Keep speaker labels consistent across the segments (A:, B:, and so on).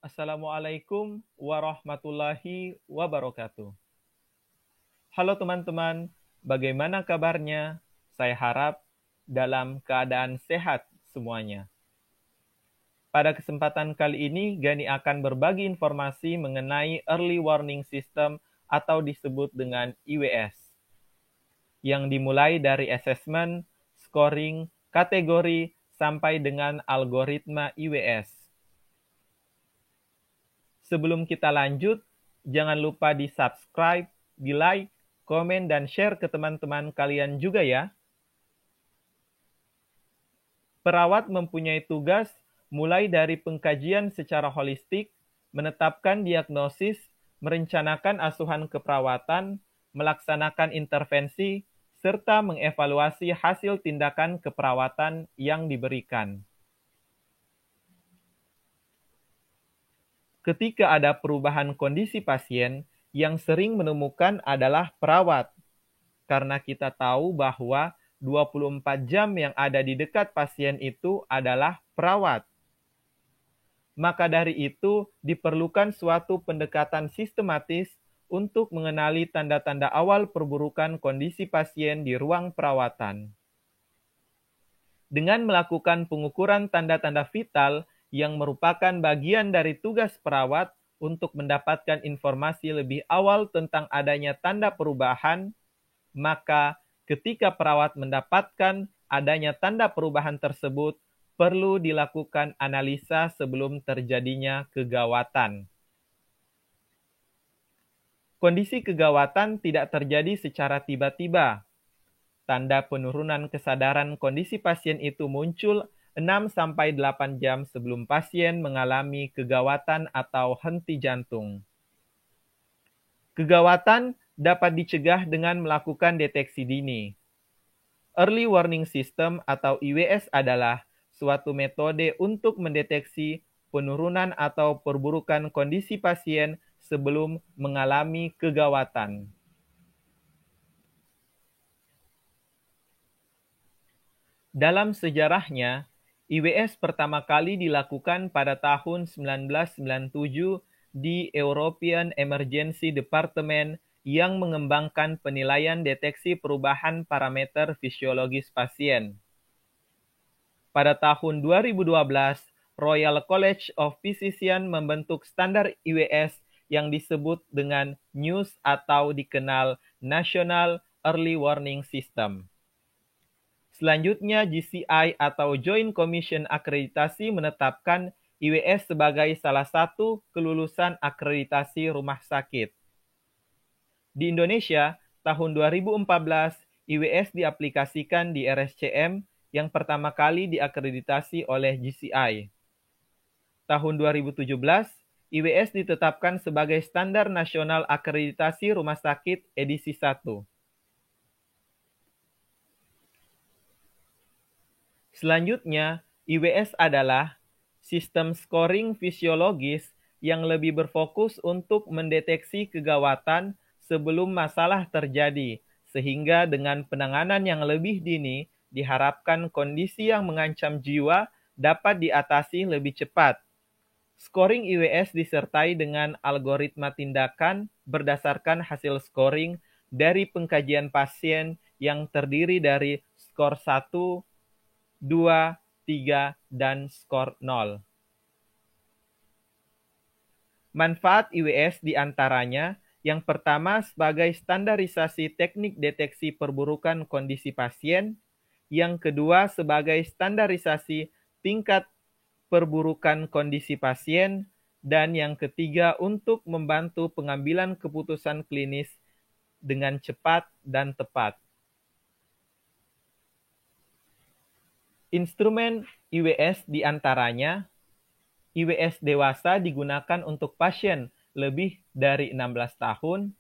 A: Assalamualaikum warahmatullahi wabarakatuh. Halo teman-teman, bagaimana kabarnya? Saya harap dalam keadaan sehat semuanya. Pada kesempatan kali ini, Gani akan berbagi informasi mengenai Early Warning System atau disebut dengan IWS, yang dimulai dari assessment, scoring, kategori, sampai dengan algoritma IWS. Sebelum kita lanjut, jangan lupa di-subscribe, di-like, komen, dan share ke teman-teman kalian juga ya. Perawat mempunyai tugas mulai dari pengkajian secara holistik, menetapkan diagnosis, merencanakan asuhan keperawatan, melaksanakan intervensi, serta mengevaluasi hasil tindakan keperawatan yang diberikan. Ketika ada perubahan kondisi pasien, yang sering menemukan adalah perawat. Karena kita tahu bahwa 24 jam yang ada di dekat pasien itu adalah perawat. Maka dari itu, diperlukan suatu pendekatan sistematis untuk mengenali tanda-tanda awal perburukan kondisi pasien di ruang perawatan. Dengan melakukan pengukuran tanda-tanda vital yang merupakan bagian dari tugas perawat untuk mendapatkan informasi lebih awal tentang adanya tanda perubahan, maka ketika perawat mendapatkan adanya tanda perubahan tersebut, perlu dilakukan analisa sebelum terjadinya kegawatan. Kondisi kegawatan tidak terjadi secara tiba-tiba. Tanda penurunan kesadaran kondisi pasien itu muncul 6-8 jam sebelum pasien mengalami kegawatan atau henti jantung. Kegawatan dapat dicegah dengan melakukan deteksi dini. Early Warning System atau IWS adalah suatu metode untuk mendeteksi penurunan atau perburukan kondisi pasien sebelum mengalami kegawatan. Dalam sejarahnya, IWS pertama kali dilakukan pada tahun 1997 di European Emergency Department yang mengembangkan penilaian deteksi perubahan parameter fisiologis pasien. Pada tahun 2012, Royal College of Physicians membentuk standar IWS yang disebut dengan NEWS atau dikenal National Early Warning System. Selanjutnya, JCI atau Joint Commission Akreditasi menetapkan IWS sebagai salah satu kelulusan akreditasi rumah sakit. Di Indonesia, tahun 2014, IWS diaplikasikan di RSCM yang pertama kali diakreditasi oleh JCI. Tahun 2017, IWS ditetapkan sebagai Standar Nasional Akreditasi Rumah Sakit edisi 1. Selanjutnya, IWS adalah sistem scoring fisiologis yang lebih berfokus untuk mendeteksi kegawatan sebelum masalah terjadi, sehingga dengan penanganan yang lebih dini, diharapkan kondisi yang mengancam jiwa dapat diatasi lebih cepat. Scoring IWS disertai dengan algoritma tindakan berdasarkan hasil scoring dari pengkajian pasien yang terdiri dari skor 1, 2, 3, dan skor 0. Manfaat IWS diantaranya yang pertama sebagai standarisasi teknik deteksi perburukan kondisi pasien, yang kedua sebagai standarisasi tingkat perburukan kondisi pasien, dan yang ketiga untuk membantu pengambilan keputusan klinis dengan cepat dan tepat. Instrumen IWS diantaranya, IWS dewasa digunakan untuk pasien lebih dari 16 tahun,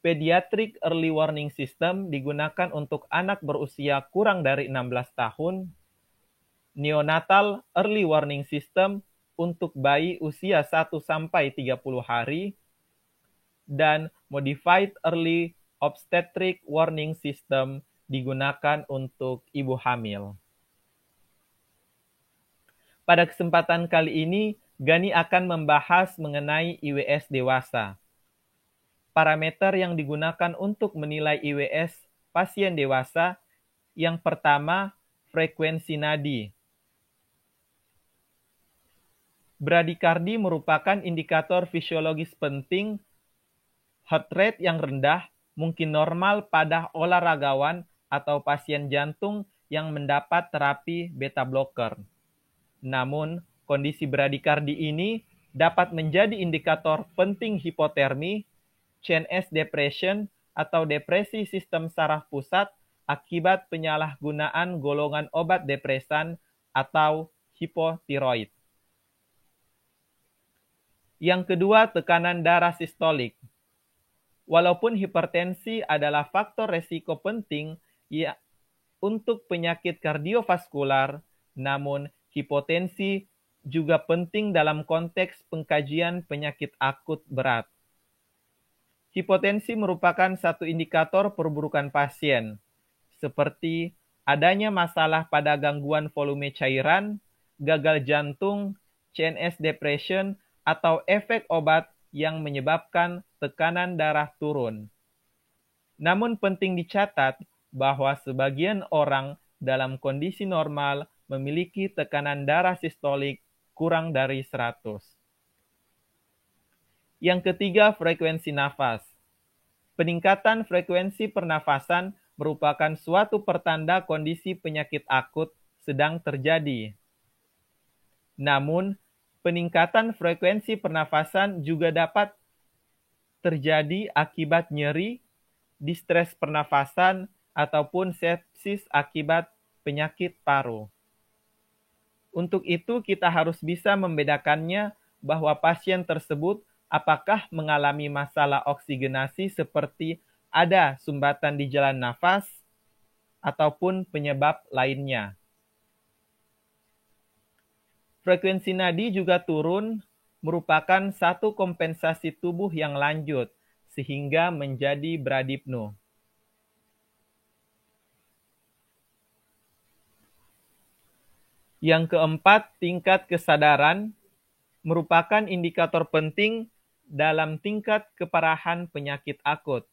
A: Pediatric Early Warning System digunakan untuk anak berusia kurang dari 16 tahun, Neonatal Early Warning System untuk bayi usia 1-30 hari, dan Modified Early Obstetric Warning System digunakan untuk ibu hamil. Pada kesempatan kali ini, Gani akan membahas mengenai IWS dewasa. Parameter yang digunakan untuk menilai IWS pasien dewasa, yang pertama, frekuensi nadi. Bradikardi merupakan indikator fisiologis penting. Heart rate yang rendah mungkin normal pada olahragawan atau pasien jantung yang mendapat terapi beta blocker. Namun, kondisi bradikardi ini dapat menjadi indikator penting hipotermi, CNS depression, atau depresi sistem saraf pusat akibat penyalahgunaan golongan obat depresan atau hipotiroid. Yang kedua, tekanan darah sistolik. Walaupun hipertensi adalah faktor resiko penting untuk penyakit kardiovaskular, namun hipotensi juga penting dalam konteks pengkajian penyakit akut berat. Hipotensi merupakan satu indikator perburukan pasien, seperti adanya masalah pada gangguan volume cairan, gagal jantung, CNS depression, atau efek obat yang menyebabkan tekanan darah turun. Namun penting dicatat bahwa sebagian orang dalam kondisi normal memiliki tekanan darah sistolik kurang dari 100. Yang ketiga, frekuensi nafas. Peningkatan frekuensi pernafasan merupakan suatu pertanda kondisi penyakit akut sedang terjadi. Namun, peningkatan frekuensi pernafasan juga dapat terjadi akibat nyeri, distres pernafasan, ataupun sepsis akibat penyakit paru. Untuk itu, kita harus bisa membedakannya bahwa pasien tersebut apakah mengalami masalah oksigenasi seperti ada sumbatan di jalan nafas, ataupun penyebab lainnya. Frekuensi nadi juga turun merupakan satu kompensasi tubuh yang lanjut, sehingga menjadi bradipno. Yang keempat, tingkat kesadaran merupakan indikator penting dalam tingkat keparahan penyakit akut.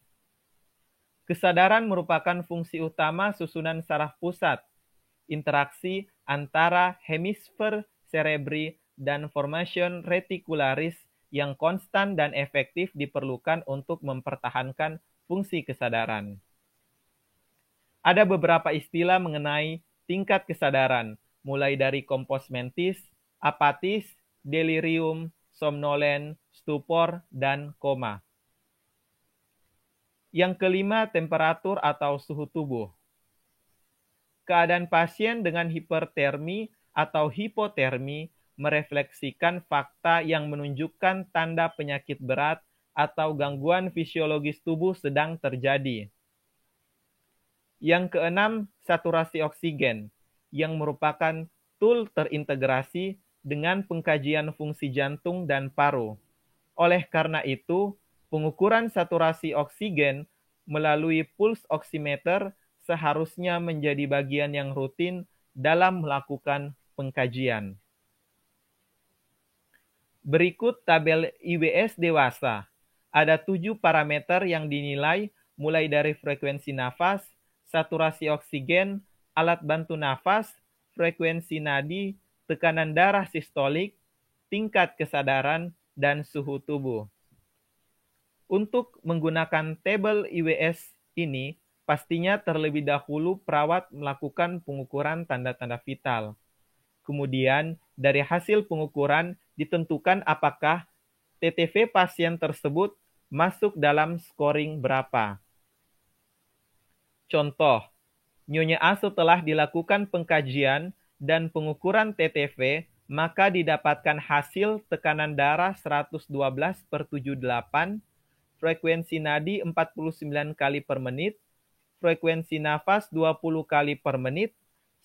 A: Kesadaran merupakan fungsi utama susunan saraf pusat, interaksi antara hemisfer cerebri dan formation reticularis yang konstan dan efektif diperlukan untuk mempertahankan fungsi kesadaran. Ada beberapa istilah mengenai tingkat kesadaran, mulai dari kompos mentis, apatis, delirium, somnolen, stupor, dan koma. Yang kelima, temperatur atau suhu tubuh. Keadaan pasien dengan hipertermi atau hipotermi merefleksikan fakta yang menunjukkan tanda penyakit berat atau gangguan fisiologis tubuh sedang terjadi. Yang keenam, saturasi oksigen, yang merupakan tool terintegrasi dengan pengkajian fungsi jantung dan paru. Oleh karena itu, pengukuran saturasi oksigen melalui pulse oximeter seharusnya menjadi bagian yang rutin dalam melakukan pengkajian. Berikut tabel IWS dewasa. Ada 7 parameter yang dinilai mulai dari frekuensi nafas, saturasi oksigen, alat bantu nafas, frekuensi nadi, tekanan darah sistolik, tingkat kesadaran, dan suhu tubuh. Untuk menggunakan tabel IWS ini, pastinya terlebih dahulu perawat melakukan pengukuran tanda-tanda vital. Kemudian, dari hasil pengukuran ditentukan apakah TTV pasien tersebut masuk dalam scoring berapa. Contoh, Nyonya A setelah dilakukan pengkajian dan pengukuran TTV, maka didapatkan hasil tekanan darah 112/78, frekuensi nadi 49 kali per menit, frekuensi nafas 20 kali per menit,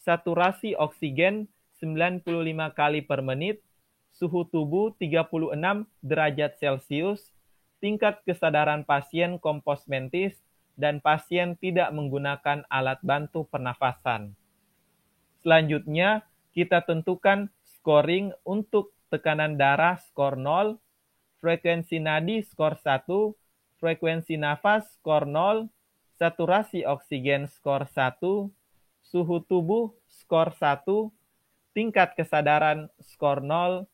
A: saturasi oksigen 95 kali per menit, suhu tubuh 36 derajat Celcius, tingkat kesadaran pasien kompos mentis, dan pasien tidak menggunakan alat bantu pernafasan. Selanjutnya, kita tentukan scoring untuk tekanan darah skor 0, frekuensi nadi skor 1, frekuensi nafas skor 0, saturasi oksigen skor 1, suhu tubuh skor 1, tingkat kesadaran skor 0,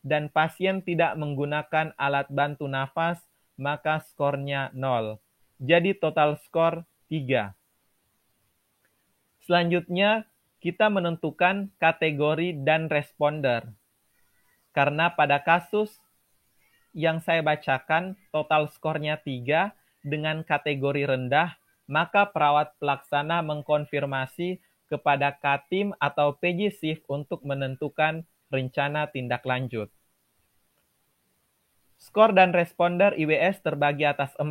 A: dan pasien tidak menggunakan alat bantu nafas, maka skornya 0. Jadi total skor 3. Selanjutnya, kita menentukan kategori dan responder. Karena pada kasus yang saya bacakan total skornya 3 dengan kategori rendah, maka perawat pelaksana mengkonfirmasi kepada Katim atau PJ Shift untuk menentukan rencana tindak lanjut. Skor dan responder IWS terbagi atas 4.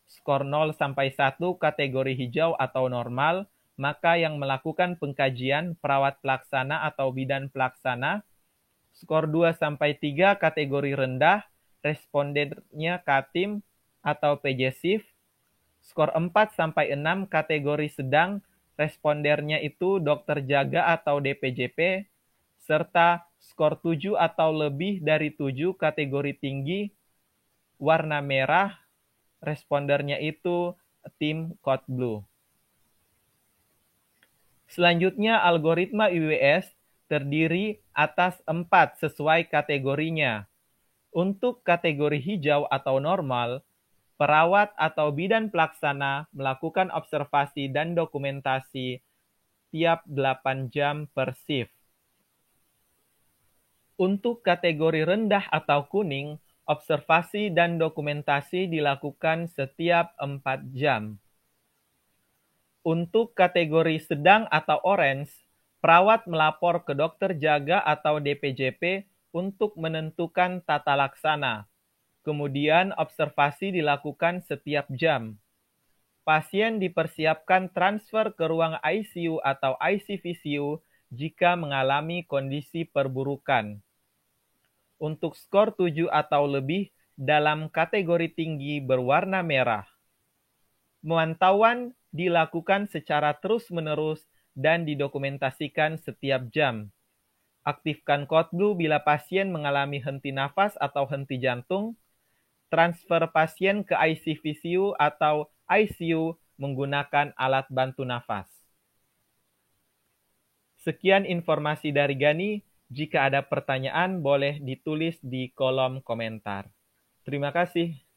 A: Skor 0 sampai 1 kategori hijau atau normal, maka yang melakukan pengkajian perawat pelaksana atau bidan pelaksana. Skor 2 sampai 3 kategori rendah, respondennya Katim atau PJ Shift. Skor 4 sampai 6 kategori sedang, respondernya itu dokter jaga atau DPJP, serta skor 7 atau lebih dari 7 kategori tinggi, warna merah, respondernya itu tim Code Blue. Selanjutnya, algoritma IWS terdiri atas 4 sesuai kategorinya. Untuk kategori hijau atau normal, perawat atau bidan pelaksana melakukan observasi dan dokumentasi tiap 8 jam per shift. Untuk kategori rendah atau kuning, observasi dan dokumentasi dilakukan setiap 4 jam. Untuk kategori sedang atau orange, perawat melapor ke dokter jaga atau DPJP untuk menentukan tata laksana. Kemudian observasi dilakukan setiap jam. Pasien dipersiapkan transfer ke ruang ICU atau ICVCU jika mengalami kondisi perburukan. Untuk skor 7 atau lebih dalam kategori tinggi berwarna merah. Pemantauan dilakukan secara terus-menerus dan didokumentasikan setiap jam. Aktifkan Code Blue bila pasien mengalami henti nafas atau henti jantung. Transfer pasien ke ICVCU atau ICU menggunakan alat bantu nafas. Sekian informasi dari Gani. Jika ada pertanyaan, boleh ditulis di kolom komentar. Terima kasih.